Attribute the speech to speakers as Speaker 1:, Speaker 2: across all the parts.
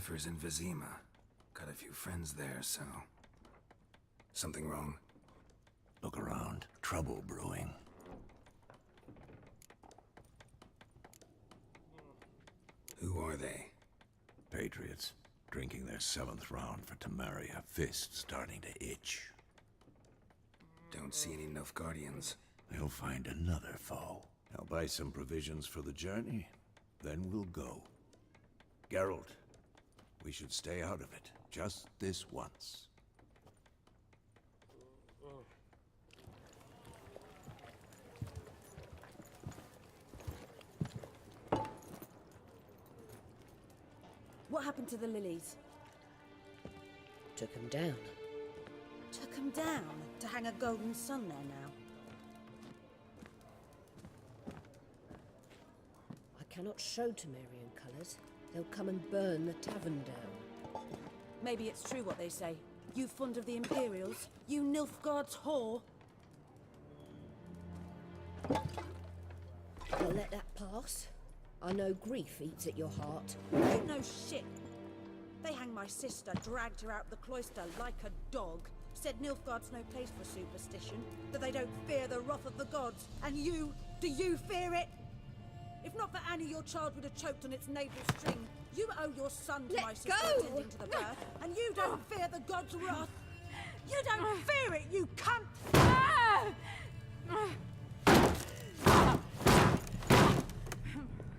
Speaker 1: Yennefer's in Vizima. Got a few friends there, so... Something wrong?
Speaker 2: Look around. Trouble brewing.
Speaker 1: Who are they?
Speaker 2: Patriots. Drinking their 7th round for Temeria. Fists starting to itch.
Speaker 1: Don't see any Nilfgaardians.
Speaker 2: They'll find another foe. I'll buy some provisions for the journey. Then we'll go. Geralt, we should stay out of it. Just this once.
Speaker 3: What happened to the lilies?
Speaker 4: Took him down.
Speaker 3: Took them down to hang a golden sun there now.
Speaker 4: I cannot show Temerian colours. They'll come and burn the tavern down.
Speaker 3: Maybe it's true what they say. You fond of the Imperials? You Nilfgaard's whore?
Speaker 4: I'll let that pass. I know grief eats at your heart.
Speaker 3: You know shit. They hanged my sister, dragged her out the cloister like a dog. Said Nilfgaard's no place for superstition, that they don't fear the wrath of the gods. And you, do you fear it? If not for Annie, your child would have choked on its navel string. You owe your son to my sister attending to the birth, and you don't fear the gods' wrath. You don't fear it, you cunt!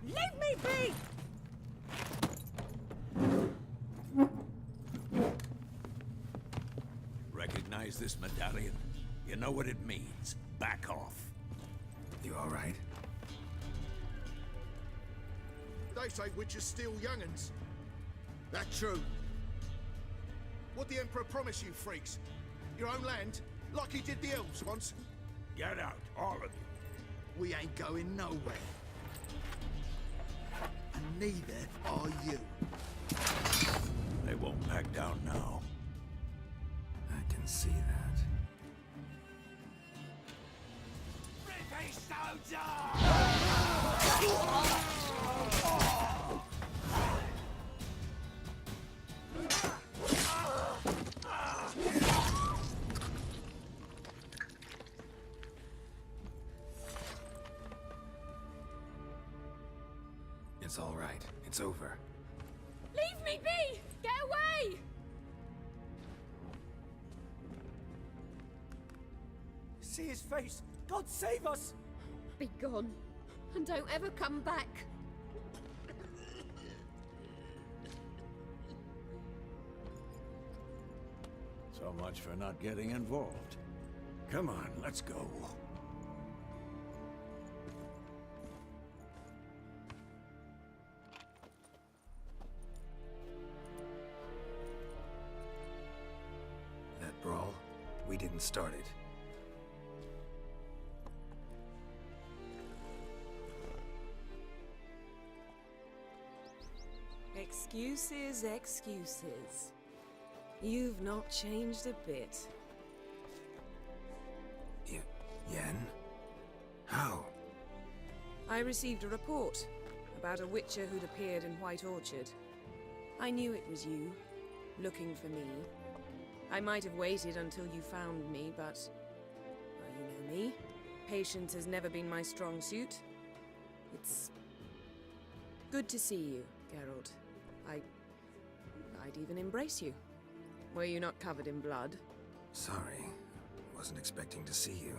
Speaker 3: Leave me be!
Speaker 2: Recognize this medallion? You know what it means. Back off.
Speaker 1: You all right?
Speaker 5: They say witches steal young'uns. That true? What the Emperor promise you, freaks? Your own land? Like he did the elves once?
Speaker 2: Get out, all of you.
Speaker 5: We ain't going nowhere. And neither are you.
Speaker 2: They won't back down now.
Speaker 1: I can see that.
Speaker 2: British soldier!
Speaker 1: It's all right. It's over.
Speaker 3: Leave me be! Get away!
Speaker 6: See his face! God save us!
Speaker 7: Be gone, and don't ever come back.
Speaker 2: So much for not getting involved. Come on, let's go.
Speaker 1: That brawl, we didn't start it.
Speaker 8: Excuses, excuses. You've not changed a bit.
Speaker 1: Yen? How?
Speaker 8: I received a report about a witcher who'd appeared in White Orchard. I knew it was you, looking for me. I might have waited until you found me, but... well, you know me. Patience has never been my strong suit. It's... good to see you, Geralt. I'd even embrace you. Were you not covered in blood?
Speaker 1: Sorry. Wasn't expecting to see you.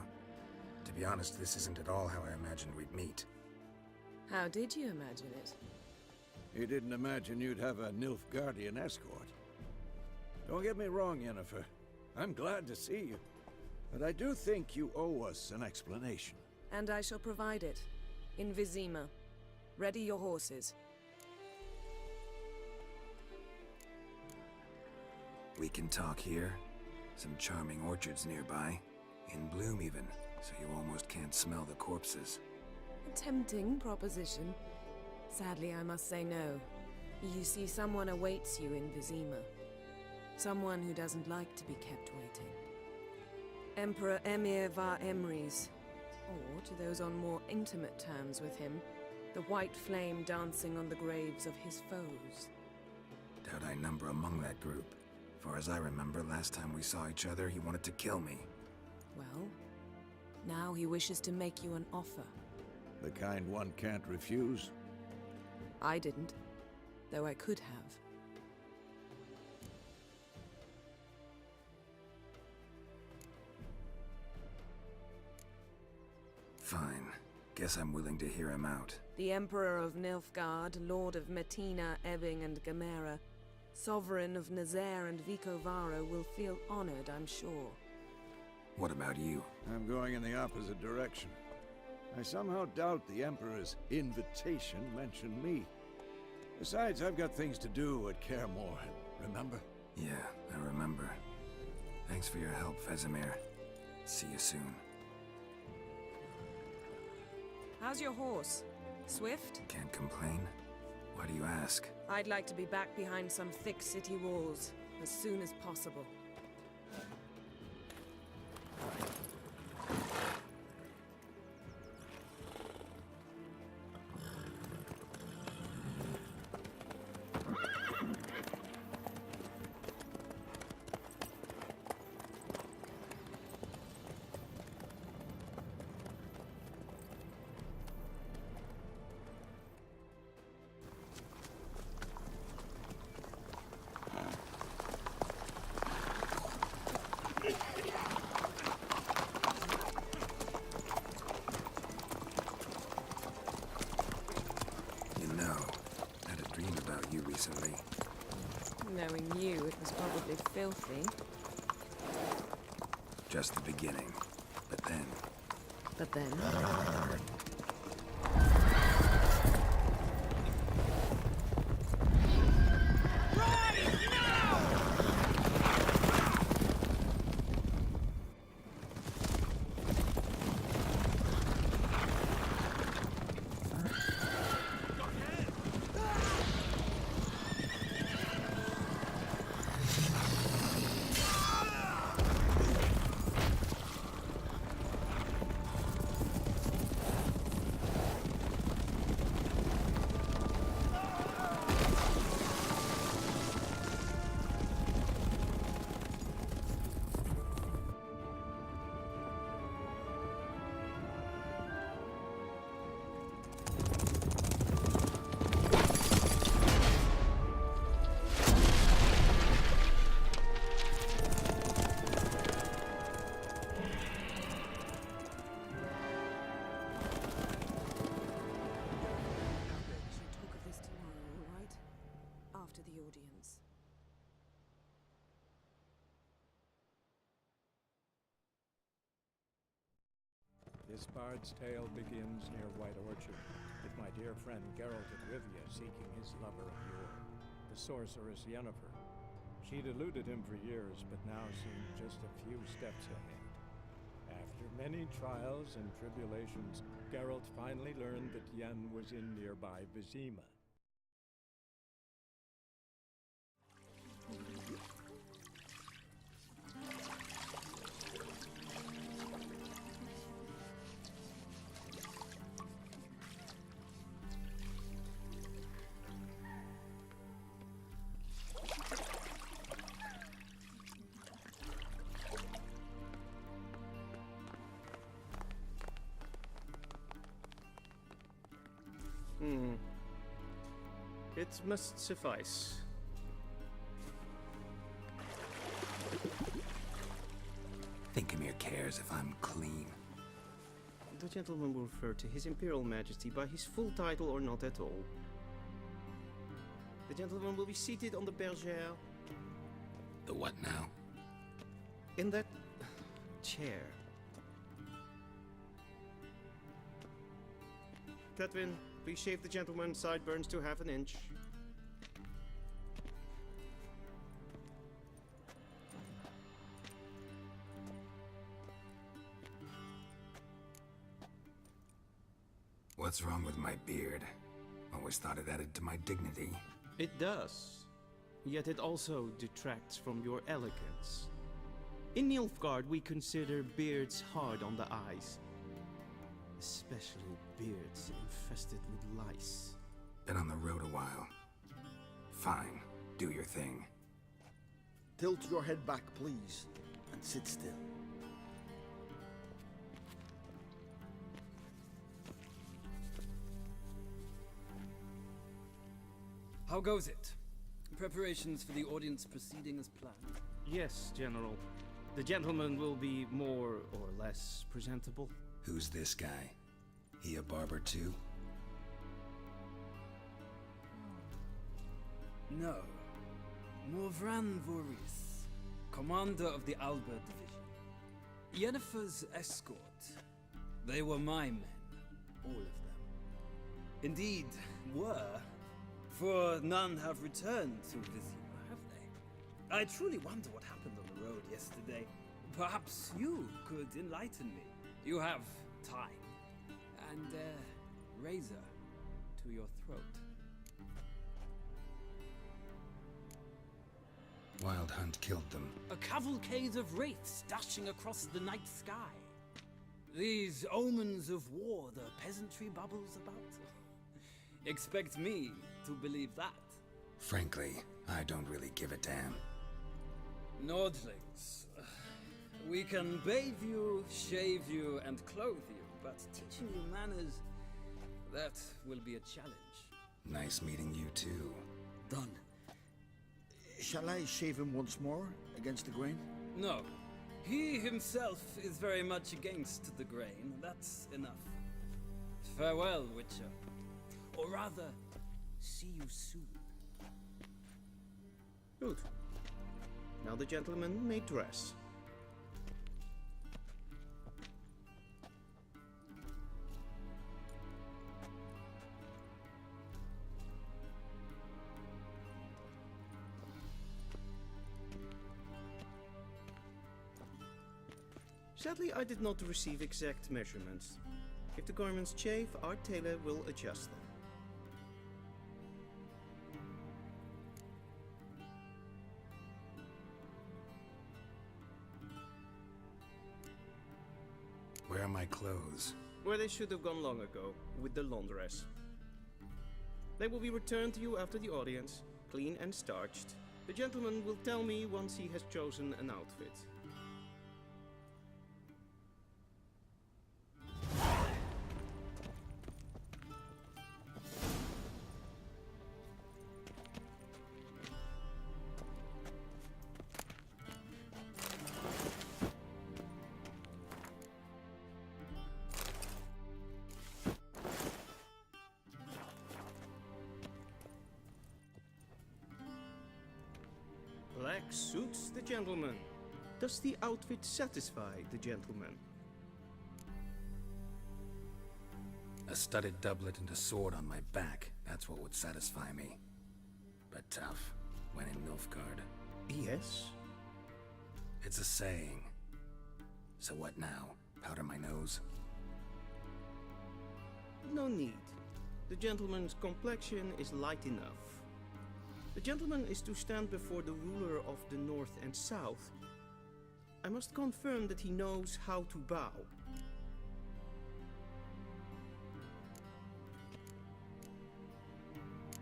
Speaker 1: To be honest, this isn't at all how I imagined we'd meet.
Speaker 8: How did you imagine it?
Speaker 2: You didn't imagine you'd have a Nilfgaardian escort. Don't get me wrong, Yennefer. I'm glad to see you. But I do think you owe us an explanation.
Speaker 8: And I shall provide it. In Vizima. Ready your horses.
Speaker 1: We can talk here. Some charming orchards nearby. In bloom even, so you almost can't smell the corpses.
Speaker 8: A tempting proposition. Sadly, I must say no. You see, someone awaits you in Vizima. Someone who doesn't like to be kept waiting. Emperor Emhyr var Emreis. Or, to those on more intimate terms with him, the white flame dancing on the graves of his foes.
Speaker 1: Doubt I number among that group. Far as I remember, last time we saw each other, he wanted to kill me.
Speaker 8: Well, now he wishes to make you an offer.
Speaker 2: The kind one can't refuse.
Speaker 8: I didn't, though I could have.
Speaker 1: Fine. Guess I'm willing to hear him out.
Speaker 8: The Emperor of Nilfgaard, Lord of Metina, Ebbing and Gamera, Sovereign of Nazaire and Vicovaro will feel honored, I'm sure.
Speaker 1: What about you?
Speaker 2: I'm going in the opposite direction. I somehow doubt the Emperor's invitation mentioned me. Besides, I've got things to do at Kaer Morhen, remember?
Speaker 1: Yeah, I remember. Thanks for your help, Vesemir. See you soon.
Speaker 8: How's your horse? Swift?
Speaker 1: Can't complain. Why do you ask?
Speaker 8: I'd like to be back behind some thick city walls as soon as possible.
Speaker 1: Recently.
Speaker 8: Knowing you, it was probably filthy.
Speaker 1: Just the beginning. But then...
Speaker 8: But then...
Speaker 9: This bard's tale begins near White Orchard, with my dear friend Geralt of Rivia seeking his lover of yore, the sorceress Yennefer. She'd eluded him for years, but now seemed just a few steps ahead. After many trials and tribulations, Geralt finally learned that Yen was in nearby Vizima.
Speaker 10: It must suffice.
Speaker 1: Think Emir cares if I'm clean?
Speaker 10: The gentleman will refer to His Imperial Majesty by his full title or not at all. The gentleman will be seated on the bergère.
Speaker 1: The what now?
Speaker 10: In that chair. Cletwin, please shave the gentleman's sideburns to half an inch.
Speaker 1: What's wrong with my beard? Always thought it added to my dignity.
Speaker 10: It does. Yet it also detracts from your elegance. In Nilfgaard, we consider beards hard on the eyes. Especially beards infested with lice.
Speaker 1: Been on the road a while. Fine. Do your thing.
Speaker 11: Tilt your head back, please, and sit still.
Speaker 6: How goes it? Preparations for the audience proceeding as planned?
Speaker 10: Yes, General. The gentleman will be more or less presentable.
Speaker 1: Who's this guy? He a barber too?
Speaker 6: No. Morvran Voorhis, commander of the Alba Division. Yennefer's escort. They were my men, all of them. Indeed, were, for none have returned to Vizima, have they? I truly wonder what happened on the road yesterday. Perhaps you could enlighten me. You have time. And a razor to your throat.
Speaker 1: Wild Hunt killed them.
Speaker 6: A cavalcade of wraiths dashing across the night sky. These omens of war the peasantry bubbles about. Expect me to believe that.
Speaker 1: Frankly, I don't really give a damn.
Speaker 6: Nordlings. We can bathe you, shave you, and clothe you, but teaching you manners, that will be a challenge.
Speaker 1: Nice meeting you too.
Speaker 11: Done. Shall I shave him once more, against the grain?
Speaker 6: No. He himself is very much against the grain. That's enough. Farewell, Witcher. Or rather, see you soon.
Speaker 10: Good. Now the gentleman may dress. Sadly, I did not receive exact measurements. If the garments chafe, our tailor will adjust them.
Speaker 1: Where are my clothes?
Speaker 10: Where they should have gone long ago, with the laundress. They will be returned to you after the audience, clean and starched. The gentleman will tell me once he has chosen an outfit. Black suits the gentleman. Does the outfit satisfy the gentleman?
Speaker 1: A studded doublet and a sword on my back. That's what would satisfy me. But tough, when in Nilfgaard.
Speaker 10: Yes.
Speaker 1: It's a saying. So what now? Powder my nose?
Speaker 10: No need. The gentleman's complexion is light enough. The gentleman is to stand before the ruler of the North and South. I must confirm that he knows how to bow.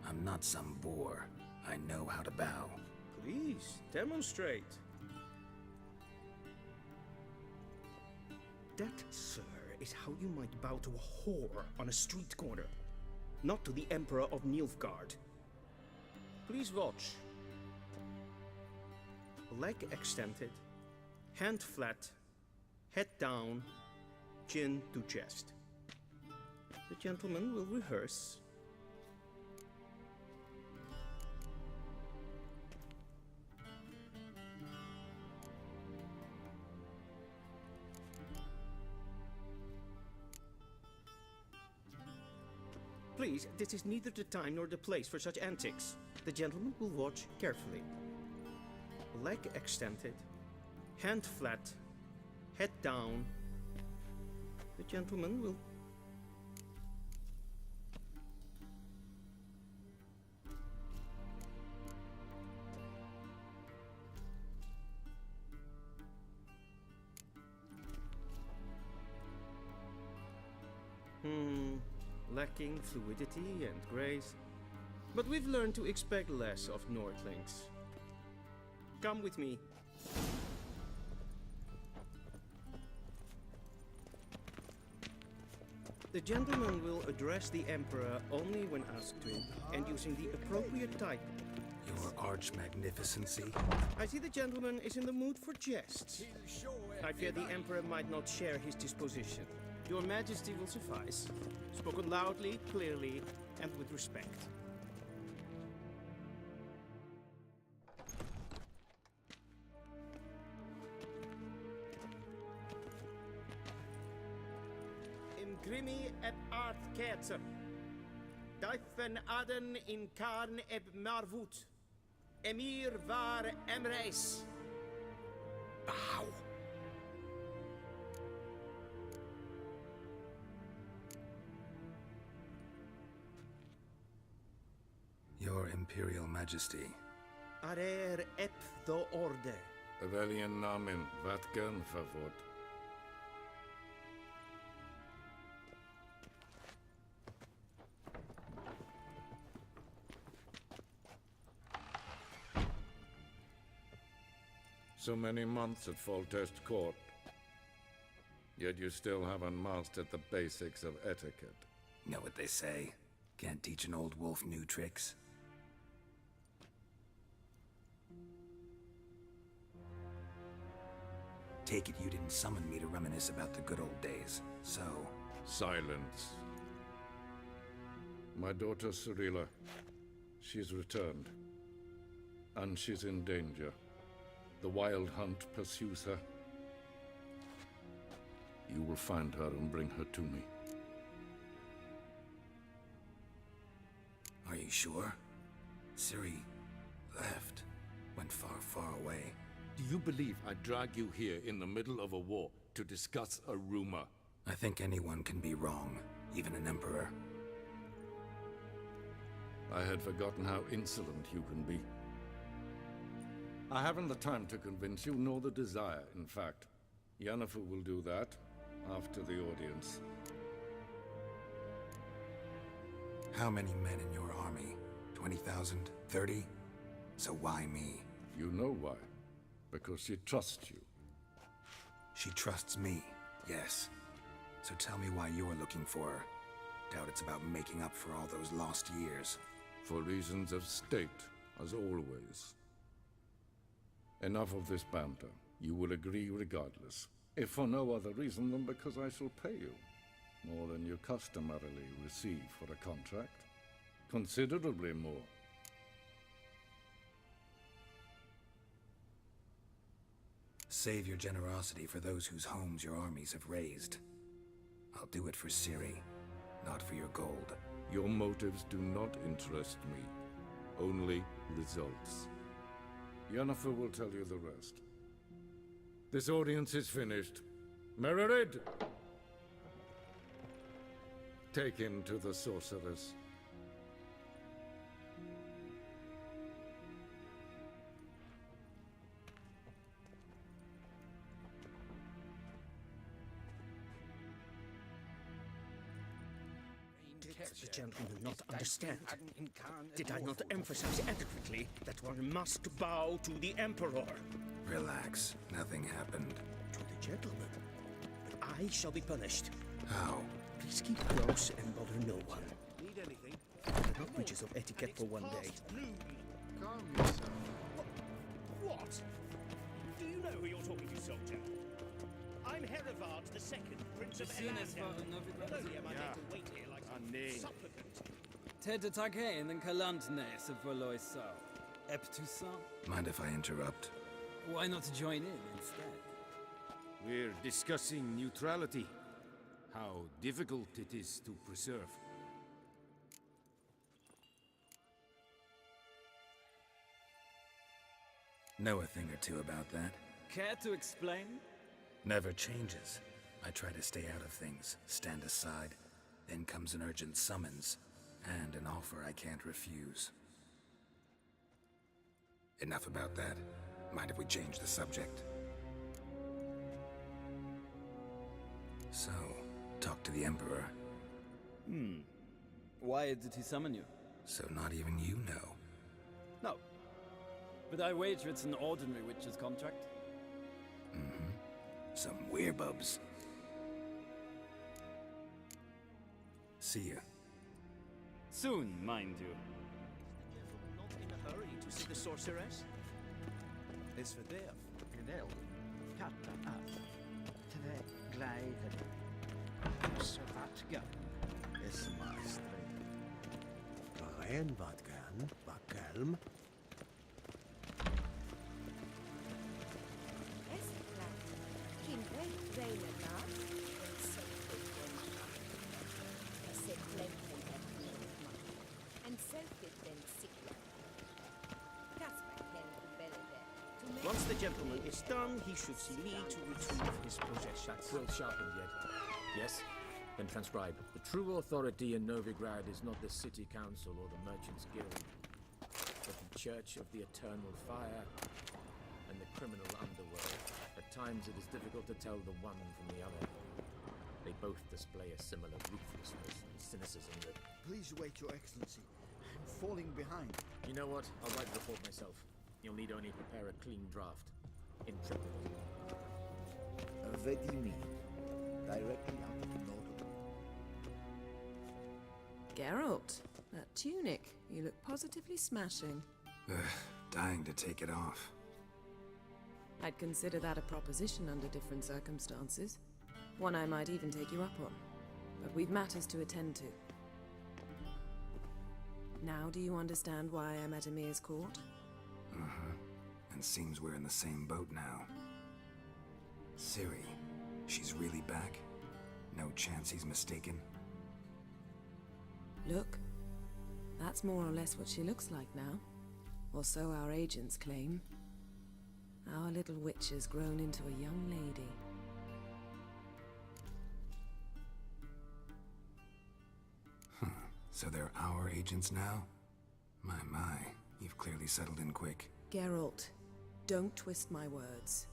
Speaker 1: I'm not some boor. I know how to bow.
Speaker 10: Please, demonstrate. That, sir, is how you might bow to a whore on a street corner, not to the Emperor of Nilfgaard. Please watch. Leg extended, hand flat, head down, chin to chest. The gentleman will rehearse. Please, this is neither the time nor the place for such antics. The gentleman will watch carefully. Leg extended, hand flat, head down. The gentleman will... lacking fluidity and grace. But we've learned to expect less of Nordlings. Come with me. The gentleman will address the Emperor only when asked to, and using the appropriate title.
Speaker 1: Your Arch-Magnificency?
Speaker 10: I see the gentleman is in the mood for jests. I fear the Emperor might not share his disposition. Your Majesty will suffice. Spoken loudly, clearly, and with respect. Imgrimi eb art ketzer. Daifen aden in karn eb marvut. Emir var emreis.
Speaker 1: Bow. Your Imperial Majesty.
Speaker 10: Arer ep the orde.
Speaker 12: Evelian namen, vatgen favort. So many months at Foltest Court. Yet you still haven't mastered the basics of etiquette.
Speaker 1: Know what they say? Can't teach an old wolf new tricks. Take it you didn't summon me to reminisce about the good old days, so...
Speaker 12: Silence. My daughter Cirilla, she's returned. And she's in danger. The Wild Hunt pursues her. You will find her and bring her to me.
Speaker 1: Are you sure? Ciri left. Went far, far away.
Speaker 12: Do you believe I'd drag you here in the middle of a war to discuss a rumor?
Speaker 1: I think anyone can be wrong, even an emperor.
Speaker 12: I had forgotten how insolent you can be. I haven't the time to convince you, nor the desire, in fact. Yennefer will do that after the audience.
Speaker 1: How many men in your army? 20,000? 30? So why me?
Speaker 12: You know why. Because she trusts you.
Speaker 1: She trusts me, yes. So tell me why you're looking for her. Doubt it's about making up for all those lost years.
Speaker 12: For reasons of state, as always. Enough of this banter. You will agree regardless. If for no other reason than because I shall pay you. More than you customarily receive for a contract. Considerably more.
Speaker 1: Save your generosity for those whose homes your armies have razed. I'll do it for Ciri, not for your gold.
Speaker 12: Your motives do not interest me. Only results. Yennefer will tell you the rest. This audience is finished. Mererid! Take him to the sorceress.
Speaker 10: Did the gentleman not understand? Did I not emphasize adequately that one must bow to the Emperor?
Speaker 1: Relax. Nothing happened.
Speaker 10: To the gentleman. But I shall be punished.
Speaker 1: How?
Speaker 10: Please keep close and bother no one.
Speaker 5: Need anything?
Speaker 10: There are not breaches of etiquette for one day.
Speaker 5: Calm yourself.
Speaker 13: What? Do you know who you're talking to, soldier? I'm Herivard II, Prince of Elandel. Not only am I made to wait here like some supplicant.
Speaker 6: Ted Tage den Kalantne se förlösa. Eptusa.
Speaker 1: Mind if I interrupt?
Speaker 6: Why not join in instead?
Speaker 14: We're discussing neutrality. How difficult it is to preserve.
Speaker 1: Know a thing or two about that?
Speaker 6: Care to explain?
Speaker 1: Never changes. I try to stay out of things, stand aside. Then comes an urgent summons, and an offer I can't refuse. Enough about that. Mind if we change the subject? So, talk to the Emperor.
Speaker 6: Why did he summon you?
Speaker 1: So not even you know.
Speaker 15: No. But I wager it's an ordinary witch's contract.
Speaker 1: Mm-hmm. Some werebubs. See ya.
Speaker 15: Soon, mind you.
Speaker 13: Not in a hurry to see the sorceress?
Speaker 16: Is for det gnäll, katta att, tve glädjen, servatka, is maestri. Ren vatkan, bakelm.
Speaker 10: Once the gentleman is done, he should see me to retrieve his possessions.
Speaker 17: Quill sharpened yet. Yes? Then transcribe. The true authority in Novigrad is not the city council or the merchants' guild, but the Church of the Eternal Fire and the criminal underworld. At times it is difficult to tell the one from the other. They both display a similar ruthlessness and cynicism that...
Speaker 11: Please wait, Your Excellency. I'm falling behind.
Speaker 17: You know what? I'll write the report myself. You'll need only prepare a clean draft. Intrepid.
Speaker 11: Vedimi. Directly out of Nordor.
Speaker 8: Geralt, that tunic. You look positively smashing.
Speaker 1: Dying to take it off.
Speaker 8: I'd consider that a proposition under different circumstances. One I might even take you up on. But we've matters to attend to. Now do you understand why I'm at Emir's court?
Speaker 1: Uh-huh. And seems we're in the same boat now. Ciri, she's really back? No chance he's mistaken?
Speaker 8: Look, that's more or less what she looks like now. Or so our agents claim. Our little witch has grown into a young lady.
Speaker 1: So they're our agents now? My, you've clearly settled in quick.
Speaker 8: Geralt, don't twist my words.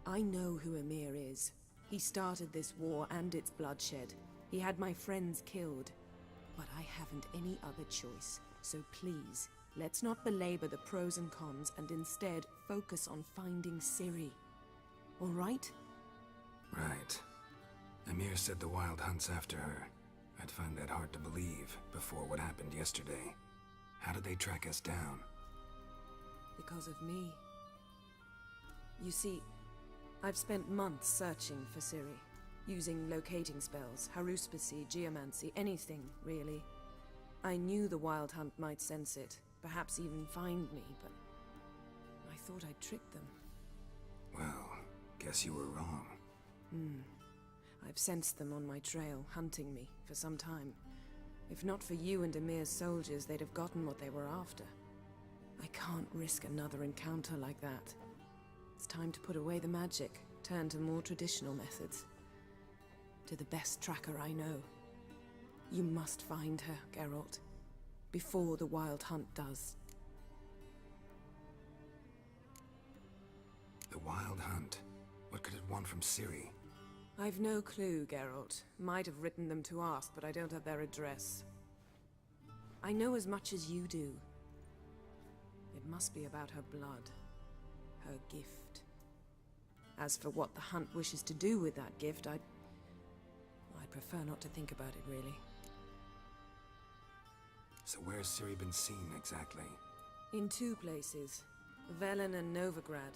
Speaker 8: I know who Emir is. He started this war and its bloodshed. He had my friends killed. But I haven't any other choice. So please, let's not belabor the pros and cons and instead focus on finding Ciri. All right?
Speaker 1: Right. Emir said the Wild Hunt's after her. I'd find that hard to believe before what happened yesterday. How did they track us down?
Speaker 8: Because of me. You see, I've spent months searching for Ciri, using locating spells, haruspicy, geomancy, anything, really. I knew the Wild Hunt might sense it, perhaps even find me, but I thought I'd trick them.
Speaker 1: Well, guess you were wrong.
Speaker 8: I've sensed them on my trail, hunting me, for some time. If not for you and Emir's soldiers, they'd have gotten what they were after. I can't risk another encounter like that. It's time to put away the magic, turn to more traditional methods. To the best tracker I know. You must find her, Geralt. Before the Wild Hunt does.
Speaker 1: The Wild Hunt? What could it want from Ciri?
Speaker 8: I've no clue, Geralt. Might have written them to ask, but I don't have their address. I know as much as you do. It must be about her blood. Her gift. As for what the Hunt wishes to do with that gift, I'd prefer not to think about it, really.
Speaker 1: So where's Ciri been seen, exactly?
Speaker 8: In two places. Velen and Novigrad.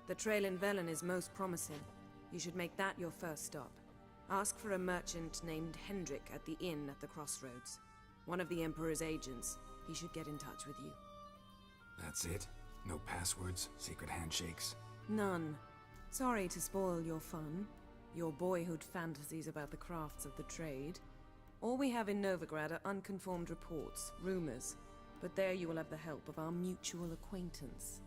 Speaker 8: The trail in Velen is most promising. You should make that your first stop. Ask for a merchant named Hendrik at the inn at the crossroads. One of the Emperor's agents. He should get in touch with you.
Speaker 1: That's it? No passwords? Secret handshakes?
Speaker 8: None. Sorry to spoil your fun. Your boyhood fantasies about the crafts of the trade. All we have in Novigrad are unconfirmed reports, rumors. But there you will have the help of our mutual acquaintance.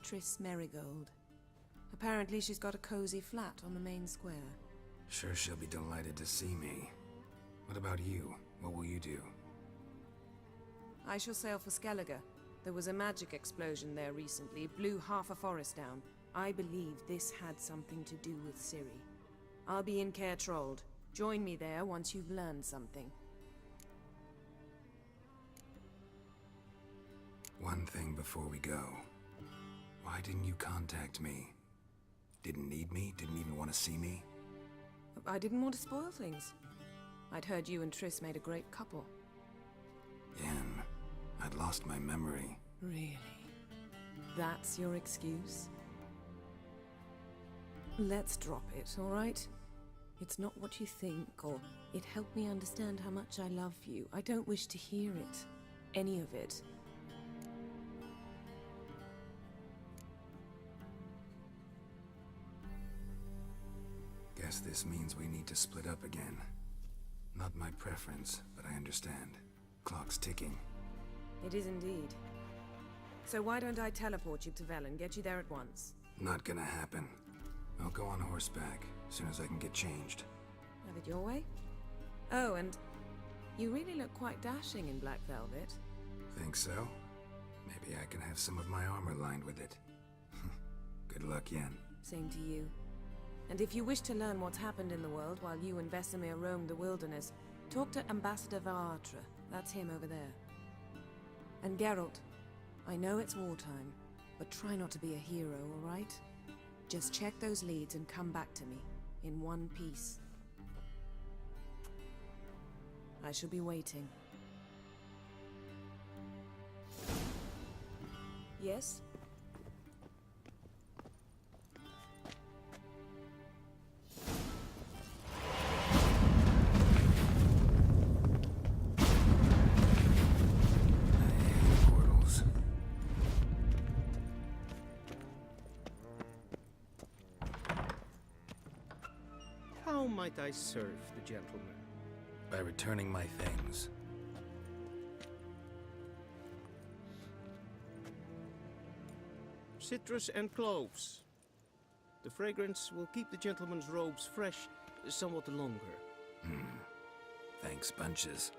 Speaker 8: Triss Merigold. Apparently she's got a cozy flat on the main square.
Speaker 1: Sure she'll be delighted to see me. What about you? What will you do?
Speaker 8: I shall sail for Skellige. There was a magic explosion there recently, blew half a forest down. I believe this had something to do with Ciri. I'll be in Caer Trold. Join me there once you've learned something.
Speaker 1: One thing before we go. Why didn't you contact me? Didn't need me? Didn't even want to see me?
Speaker 8: I didn't want to spoil things. I'd heard you and Triss made a great couple.
Speaker 1: Yen, I'd lost my memory.
Speaker 8: Really? That's your excuse? Let's drop it, all right? It's not what you think, or it helped me understand how much I love you. I don't wish to hear it. Any of it.
Speaker 1: Guess this means we need to split up again. Not my preference, but I understand. Clock's ticking.
Speaker 8: It is indeed. So why don't I teleport you to Velen, get you there at once?
Speaker 1: Not gonna happen. I'll go on horseback, as soon as I can get changed.
Speaker 8: Have it your way? Oh, and you really look quite dashing in black velvet.
Speaker 1: Think so? Maybe I can have some of my armor lined with it. Good luck, Yen.
Speaker 8: Same to you. And if you wish to learn what's happened in the world while you and Vesemir roamed the wilderness, talk to Ambassador Varatra. That's him over there. And Geralt, I know it's wartime, but try not to be a hero, all right? Just check those leads and come back to me, in one piece. I shall be waiting. Yes?
Speaker 1: Portals.
Speaker 10: How might I serve the gentleman?
Speaker 1: By returning my things.
Speaker 10: Citrus and cloves. The fragrance will keep the gentleman's robes fresh somewhat longer.
Speaker 1: Thanks, bunches.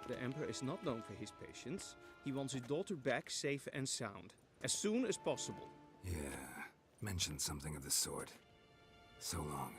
Speaker 10: The Emperor is not known for his patience. He wants his daughter back safe and sound, as soon as possible.
Speaker 1: Yeah, mentioned something of the sort. So long.